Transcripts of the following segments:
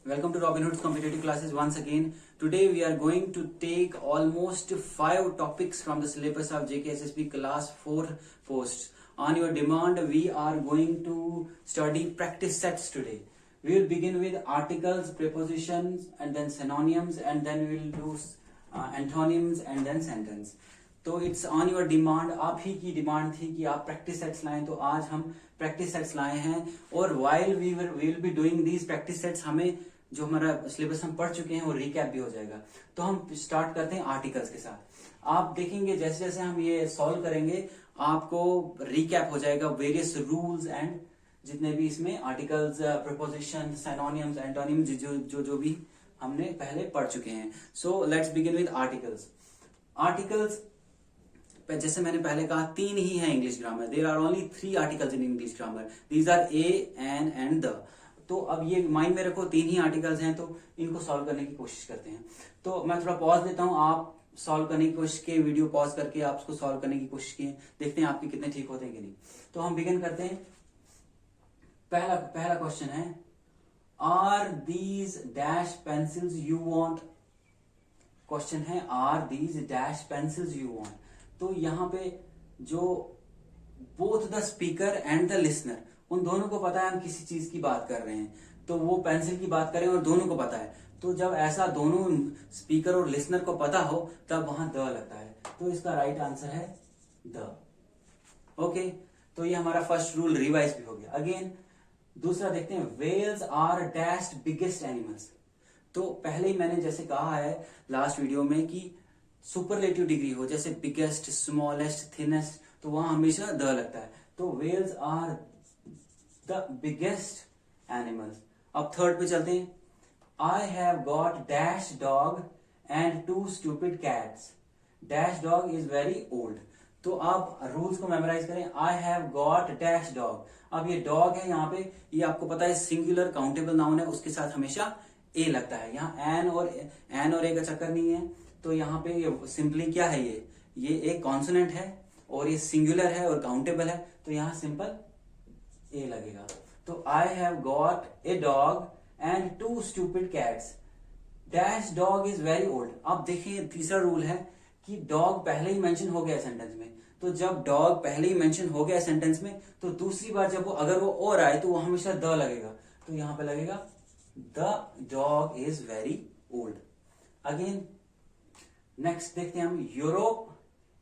Welcome to Robinhood's competitive classes once again. Today we are going to take almost 5 topics from the syllabus of JKSSB class 4 posts. On your demand, we are going to study practice sets today. We will begin with articles, prepositions, and then synonyms, and then we will do antonyms and then sentence. तो it's on your demand, आप ही की demand थी कि आप practice sets लाएं, तो आज हम प्रैक्टिस सेट्स लाए हैं. और while we will be doing these practice sets, हमें जो हमारा सिलेबस हम पढ़ चुके हैं वो रिकैप भी हो जाएगा. तो हम स्टार्ट करते हैं आर्टिकल्स के साथ. आप देखेंगे जैसे जैसे हम ये सॉल्व करेंगे आपको रिकैप हो जाएगा वेरियस रूल्स एंड जितने भी इसमें आर्टिकल्स, प्रीपोजिशन, सिनोनिम्स, एंटोनिम्स जो भी हमने पहले पढ़ चुके हैं. So let's begin with articles. Articles जैसे मैंने पहले कहा 3 ही है English grammar. There are only 3 articles in English grammar. These are a, an and the. तो अब ये माइंड में रखो 3 ही आर्टिकल्स हैं, तो इनको सॉल्व करने की कोशिश करते हैं. तो मैं थोड़ा पॉज देता हूं, आप सॉल्व करने की कोशिश किए, वीडियो पॉज करके आप उसको सॉल्व करने की कोशिश किए, देखते हैं आपके कितने ठीक होते हैं कि नहीं. तो हम बिगिन करते हैं. पहला क्वेश्चन है, are these dash pencils you want. Question है are these dash pencils you want. तो यहाँ पे जो both the speaker and the listener, उन दोनों को पता है हम किसी चीज की बात कर रहे हैं. तो वो पेंसिल की बात करें और दोनों को पता है. तो जब ऐसा दोनों स्पीकर और लिसनर को पता हो तब वहां द लगता है. तो इसका राइट आंसर है द. ओके, तो ये हमारा फर्स्ट रूल रिवाइज भी हो गया. अगेन दूसरा देखते हैं, whales are dashed biggest animals. तो पहले ही मैंने जैसे कहा है लास्ट वीडियो में कि सुपरलेटिव डिग्री हो, जैसे बिगेस्ट, स्मॉलेस्ट, थिनेस्ट, तो वहां हमेशा द लगता है. तो whales are the biggest animals. अब थर्ड पे चलते हैं. I have got dash dog and 2 stupid cats. Dash dog is very old. तो आप रूल्स को मेमोराइज करें. I have got dash dog. अब ये डॉग है, यहाँ पे ये आपको पता है सिंगुलर काउंटेबल नाउन है, उसके साथ हमेशा ए लगता है. यहाँ एन और ए का चक्कर नहीं है. तो यहाँ पे ये सिंपली क्या है, ये एक कॉन्सोनेंट है और ये सिंगुलर है और काउंटेबल है, तो यहाँ सिंपल ए लगेगा. तो आई have got a dog and 2 stupid cats. Dash dog is very old. अब देखिए तीसरा रूल है कि डॉग पहले ही मेंशन हो गया सेंटेंस में. तो जब डॉग पहले ही मेंशन हो गया सेंटेंस में, तो दूसरी बार जब वो अगर वो और आए तो वो हमेशा द लगेगा. तो यहां पे लगेगा the dog is very old. Again next देखते हैं हम, Europe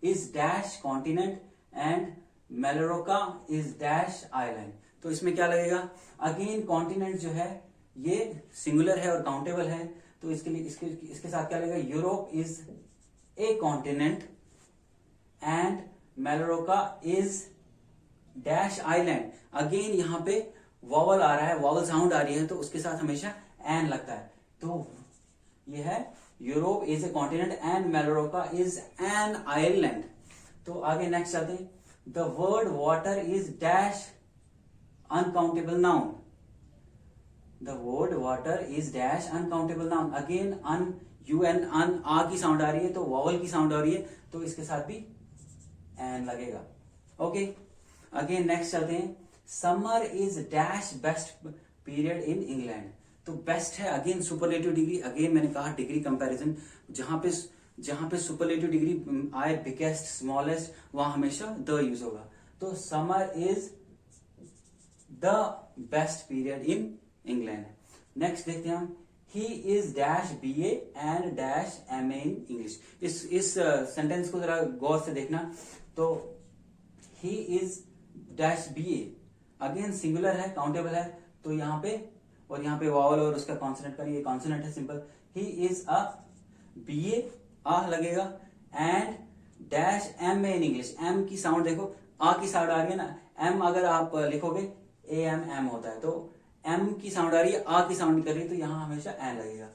is dash continent and Mallorca is dash island. तो इसमें क्या लगेगा, अगेन कॉन्टिनेंट जो है ये सिंगुलर है और काउंटेबल है, तो इसके लिए इसके साथ क्या लगेगा, Europe is a continent and Mallorca is dash island. Again यहां पे वॉवल आ रहा है, वॉवल साउंड आ रही है, तो उसके साथ हमेशा एन लगता है. तो ये है Europe is a continent and Mallorca is an island. तो आगे नेक्स्ट चलते हैं. The word water is dash uncountable noun. The word water is dash uncountable noun. Again un, U N, un, आ की साउंड आ रही है, तो वॉवल की साउंड आ रही है, तो इसके साथ भी एन लगेगा. ओके, अगेन नेक्स्ट चलते हैं. Summer is dash best period in England. तो बेस्ट है अगेन सुपरलेटिव डिग्री. अगेन मैंने कहा डिग्री कंपैरिजन, जहां पे सुपरलेटिव डिग्री आए, बिगेस्ट, स्मॉलेस्ट, वहां हमेशा द यूज होगा. तो summer is the best period in England. Next देखते हैं हम, he is dash BA and dash MA in English. इस सेंटेंस को जरा गौर से देखना. तो he is dash BA, again singular है, काउंटेबल है, तो यहाँ पे और यहाँ पे वॉवल और उसका कॉन्सोनेंट का, ये कॉन्सोनेंट है simple. He is a BA, आ लगेगा, and dash M in English. M की साउंड देखो, आ की साउंड आ रही है ना, एम अगर आप लिखोगे ए एम होता है, तो एम की साउंड आ रही है, आ की साउंड कर रही है, तो यहाँ हमेशा एन लगेगा.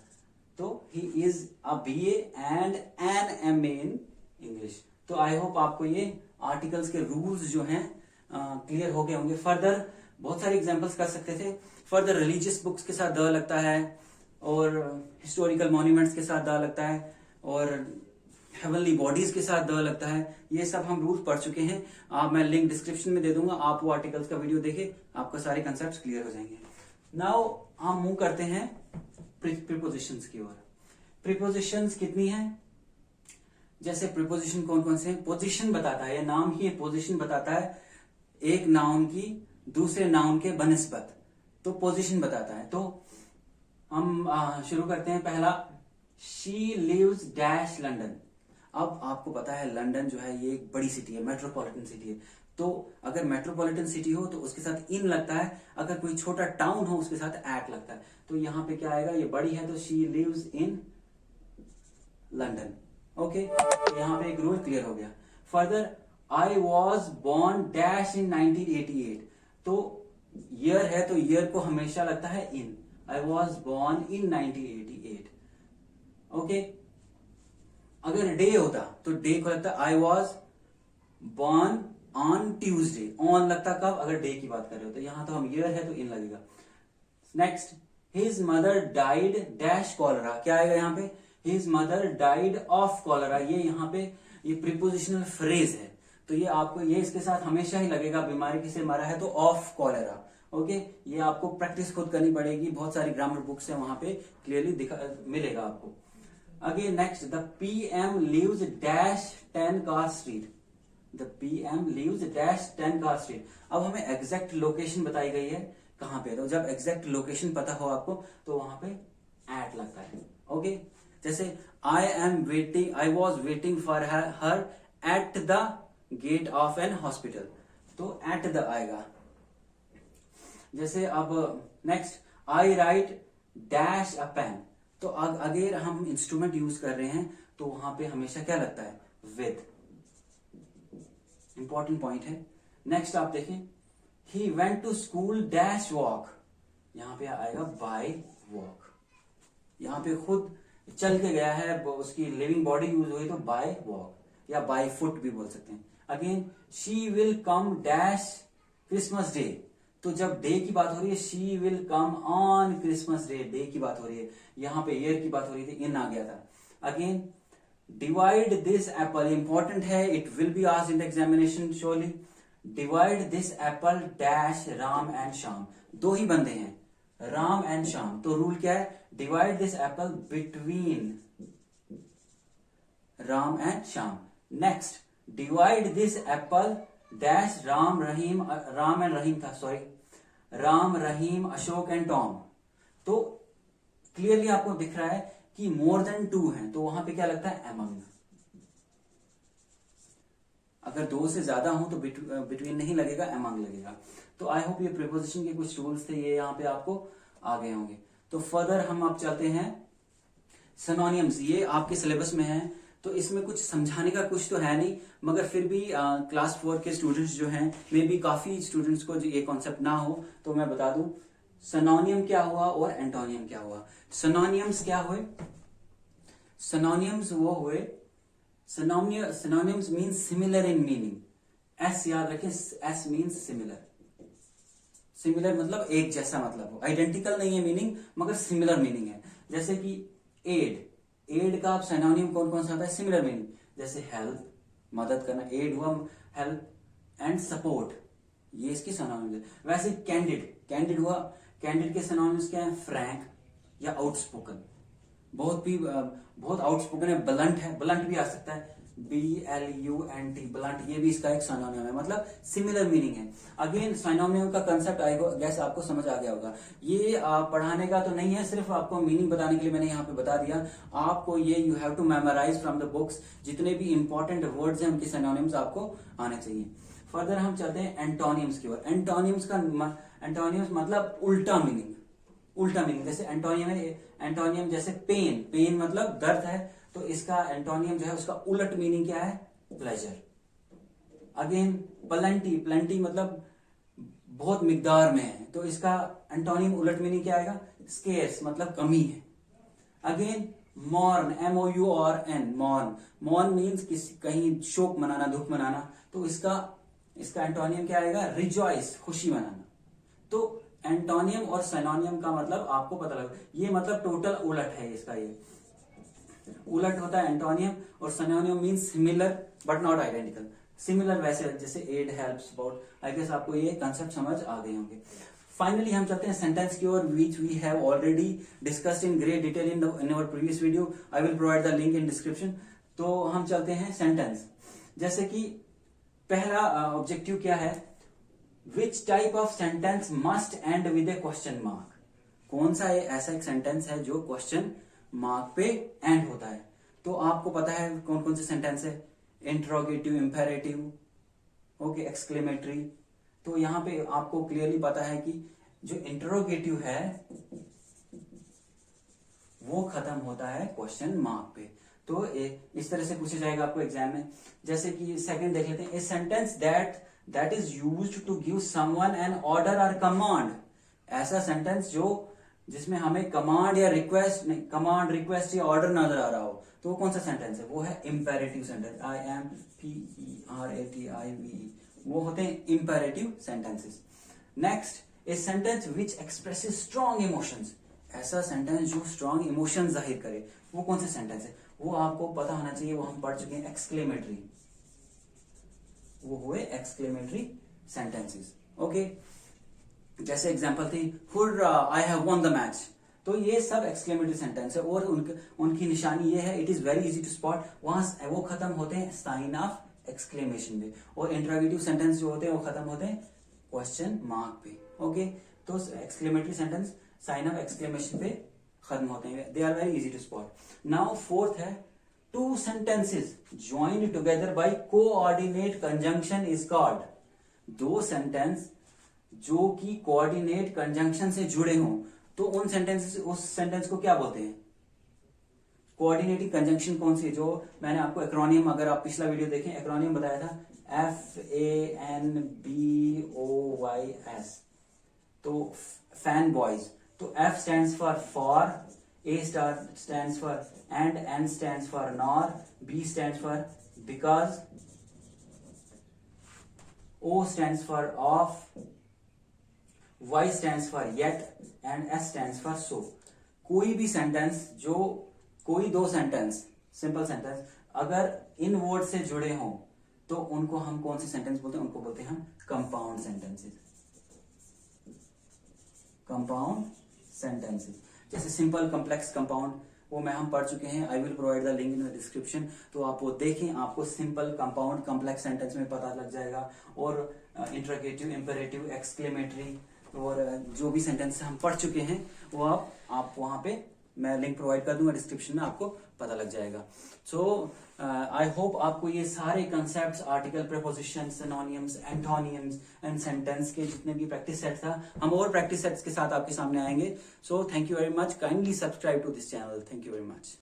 तो he is a BA and an M in English. तो आई होप आपको ये आर्टिकल्स के रूल्स जो हैं क्लियर हो गए होंगे. फर्दर बहुत सारे एग्जांपल्स कर सकते थे. फर्दर रिलीजियस बुक्स के साथ द लगता है, और हिस्टोरिकल मॉन्यूमेंट्स के साथ द लगता है, और हेवनली बॉडीज के साथ द लगता है. ये सब हम रूल्स पढ़ चुके हैं. मैं लिंक डिस्क्रिप्शन में दे दूंगा, आप वो आर्टिकल्स का वीडियो देखें, आपको सारे कंसेप्ट क्लियर हो जाएंगे. नाउ हम मूव करते हैं प्रीपोजिशंस की ओर। प्रीपोजिशंस कितनी है? जैसे प्रीपोजिशन कौन कौन से हैं? पोजीशन बताता है, नाम ही पोजीशन बताता है एक नाउन की दूसरे नाउन के बनिस्बत, तो पोजीशन बताता है। तो हम शुरू करते हैं। पहला, शी लिव्स डैश लंदन। अब आपको पता है लंदन जो है ये एक बड़ी सिटी है, मेट्रोपॉलिटन सिटी है। तो अगर मेट्रोपॉलिटन सिटी हो तो उसके साथ इन लगता है, अगर कोई छोटा टाउन हो उसके साथ एट लगता है। तो यहां पे क्या आएगा? ये बड़ी है तो she lives in London. Okay, तो यहां पे एक रूल क्लियर हो गया। Further, I was born dash in 1988। तो ईयर है तो ईयर को हमेशा लगता है in. I was born in 1988। Okay, अगर डे होता तो डे को लगता I was born on Tuesday. On लगता कब? अगर डे की बात कर रहे हो। तो यहां तो हम ईयर है तो इन लगेगा। Next, his mother died dash cholera. क्या आएगा यहाँ पे? His mother died of cholera. ये यहाँ पे ये प्रीपोजिशनल फ्रेज है, तो ये आपको ये इसके साथ हमेशा ही लगेगा। बीमारी किसे मरा है तो ऑफ कॉलरा। ओके, ये आपको प्रैक्टिस खुद करनी पड़ेगी। बहुत सारी ग्रामर बुक्स है, वहां पे क्लियरली मिलेगा आपको। Again next, the PM lives dash 10 car street. The PM lives dash 10 car street. अब हमें एग्जैक्ट लोकेशन बताई गई है कहां पे, तो जब एग्जैक्ट लोकेशन पता हो आपको तो वहां पे एट लगता है। ओके, जैसे I was waiting for her at the gate of an hospital, तो एट द आएगा। जैसे अब next, I write dash a pen. तो अगर हम इंस्ट्रूमेंट यूज कर रहे हैं तो वहां पे हमेशा क्या लगता है? विद। इंपॉर्टेंट पॉइंट है। नेक्स्ट आप देखें, he went to school dash walk. यहां पे आएगा बाय वॉक। यहां पे खुद चल के गया है, उसकी लिविंग बॉडी यूज हुई तो बाय वॉक या बाय फुट भी बोल सकते हैं। Again, she will come dash Christmas day. तो जब डे की बात हो रही है, she will come on Christmas day, day की बात हो रही है। यहां पे ईयर की बात हो रही थी, इन आ गया था। Again, divide this apple. Important है, it will be asked in the examination surely. Divide this apple dash Ram and Shyam. दो ही बंदे हैं, राम एंड श्याम, तो रूल क्या है? Divide this apple between Ram and Shyam. Next, divide this apple dash Ram and Rahim था, sorry, Ram, Rahim, Ashok and Tom. तो क्लियरली आपको दिख रहा है कि मोर देन 2 है, तो वहां पे क्या लगता है? एमंग। अगर 2 से ज्यादा हो तो बिटवीन नहीं लगेगा, एमंग लगेगा। तो आई होप ये प्रीपोजिशन के कुछ रूल्स थे, ये यहाँ पे आपको आ गए होंगे। तो फर्दर हम अब चलते हैं सिनोनिम्स। ये आपके सिलेबस में है, तो इसमें कुछ समझाने का कुछ तो है नहीं, मगर फिर भी क्लास 4 के स्टूडेंट्स जो हैं, मे बी काफी स्टूडेंट्स को ये कॉन्सेप्ट ना हो, तो मैं बता दूं सिनोनियम क्या हुआ और एंटोनियम क्या हुआ। सिनोनियम्स क्या हुए? सिनोनियम्स वो हुए, synonyms mean similar in meaning. S याद रखें, एस मीन्स सिमिलर। सिमिलर मतलब एक जैसा मतलब हो, आइडेंटिकल नहीं है मीनिंग, मगर सिमिलर मीनिंग है। जैसे कि एड, एड का आप सिनोनियम कौन कौन सा आता है? Similar meaning. जैसे हेल्प, मदद करना, एड हुआ हेल्प, एंड सपोर्ट, ये इसकी सिनोनिम्स है। वैसे कैंडिड, कैंडिड हुआ, कैंडिड के सिनोनिम्स क्या है? फ्रैंक या आउटस्पोकन। बहुत आउटस्पोकन है, ब्लंट है, ब्लंट भी आ सकता है, BLUNT, ब्लंट, ये भी इसका एक सिनोनिम है, मतलब सिमिलर मीनिंग है। अगेन सिनोनिम का कंसेप्ट आएगा, गैस आपको समझ आ गया होगा। ये पढ़ाने का तो नहीं है, सिर्फ आपको मीनिंग बताने के लिए मैंने यहाँ पे बता दिया। आपको ये you have to memorize from the books, जितने भी इंपॉर्टेंट वर्ड्स हैं उनके सिनोनिम्स आपको आने चाहिए। फर्दर हम चलते हैं एंटोनिम्स की ओर। एंटोनिम्स मतलब उल्टा मीनिंग, उल्टा मीनिंग। जैसे एंटोनियम जैसे पेन, पेन मतलब दर्द है, तो इसका एंटोनियम जो है उसका उलट मीनिंग क्या है? प्लेजर। अगेन प्लेंटी, प्लेंटी मतलब बहुत मिकदार में है, तो इसका एंटोनियम उलट मीनिंग क्या आएगा? स्केर्स मतलब कमी है। Again mourn, MOURN, mourn, mourn means कहीं शोक मनाना, दुख मनाना, तो इसका एंटोनियम क्या आएगा? रिजॉइस, खुशी मनाना। तो एंटोनियम और सिनोनियम का मतलब आपको पता लगा, ये मतलब टोटल उलट है इसका, ये उलट होता है एंटोनियम, और synonym means similar but not identical. Similar वैसे जैसे aid, help, support. I guess आपको ये कंसेप्ट समझ आ गए होंगे। फाइनली हम चलते हैं सेंटेंस की ओर, which we have already discussed in great detail in our previous video. I will provide the link in description. तो हम चलते हैं सेंटेंस। जैसे कि पहला ऑब्जेक्टिव क्या है, which type of sentence must and with A question mark. कौन सा ऐसा एक सेंटेंस है जो क्वेश्चन मार्क पे एंड होता है। तो आपको पता है कौन कौन से सेंटेंस है, इंट्रोगेटिव, इंपेरेटिव, ओके, एक्सक्लेमेटरी। तो यहां पे आपको क्लियरली पता है कि जो इंट्रोगेटिव है वो खत्म होता है क्वेश्चन मार्क पे। तो इस तरह से पूछा जाएगा आपको एग्जाम में। जैसे कि सेकंड देख लेते हैं, a sentence that is used to give someone an order और कमांड। ऐसा सेंटेंस जो जिसमें हमें कमांड या रिक्वेस्ट, नहीं, कमांड, रिक्वेस्ट या ऑर्डर नजर आ रहा हो, तो वो कौन सा सेंटेंस है, वो है इंपेरेटिव सेंटेंस। IMPERATIVE, वो होते हैं imperative sentences. Next, a sentence which expresses strong emotions. ऐसा सेंटेंस जो स्ट्रॉन्ग इमोशन जाहिर करे, वो कौन सा सेंटेंस है, वो आपको पता होना चाहिए। वो हम पढ़ चुके हैं, एक्सक्लेमेटरी। वो हुए एक्सक्लेमेटरी सेंटेंसेस। ओके, जैसे एग्जांपल थी, hurrah, I have won the match. तो ये सब एक्सक्लेमेटरी सेंटेंस है और उनकी निशानी ये है, it is very easy to spot. वहां वो खत्म होते हैं साइन ऑफ एक्सक्लेमेशन पे, और इंट्रोगेटिव सेंटेंस जो होते हैं वो खत्म होते हैं क्वेश्चन मार्क पे। ओके, तो exclamatory sentence sign of exclamation पे खत्म होते हैं, they are very easy to spot. Now fourth है, two sentences joined together by coordinate conjunction is called. दो सेंटेंस जो कि कोऑर्डिनेट कंजंक्शन से जुड़े हों, तो उन सेंटेंस, उस सेंटेंस को क्या बोलते हैं, कोऑर्डिनेटिंग कंजंक्शन कौन सी है। जो मैंने आपको एक्रोनियम, अगर आप पिछला वीडियो देखें, एक्रोनियम बताया था, FANBOYS। तो फैन बॉयज, तो F stands for, A stands for and, N stands for nor, B stands for because, O stands for of, Y stands for yet and S stands for so. कोई भी sentence जो, कोई दो sentence, simple sentence अगर इन word से जुड़े हों, तो उनको हम कौन से सेंटेंस बोलते हैं, उनको बोलते हैं हम कंपाउंड सेंटेंसेस। कंपाउंड सेंटेंसेस, जैसे सिंपल, कॉम्प्लेक्स, कंपाउंड, वो हम पढ़ चुके हैं। आई will provide the link in the description. तो आप वो देखें, आपको सिंपल, कंपाउंड, कॉम्प्लेक्स सेंटेंस में पता लग जाएगा। और इंट्रोगेटिव, इंपेरेटिव, एक्सक्लेमेटरी और जो भी सेंटेंस हम पढ़ चुके हैं वो आप वहां पे, मैं लिंक प्रोवाइड कर दूंगा डिस्क्रिप्शन में, आपको पता लग जाएगा। सो आई होप आपको ये सारे concepts, article, prepositions, synonyms, antonyms and sentence के जितने भी प्रैक्टिस सेट था, हम और प्रैक्टिस सेट्स के साथ आपके सामने आएंगे। So thank you very much, kindly subscribe to this channel. Thank you very much.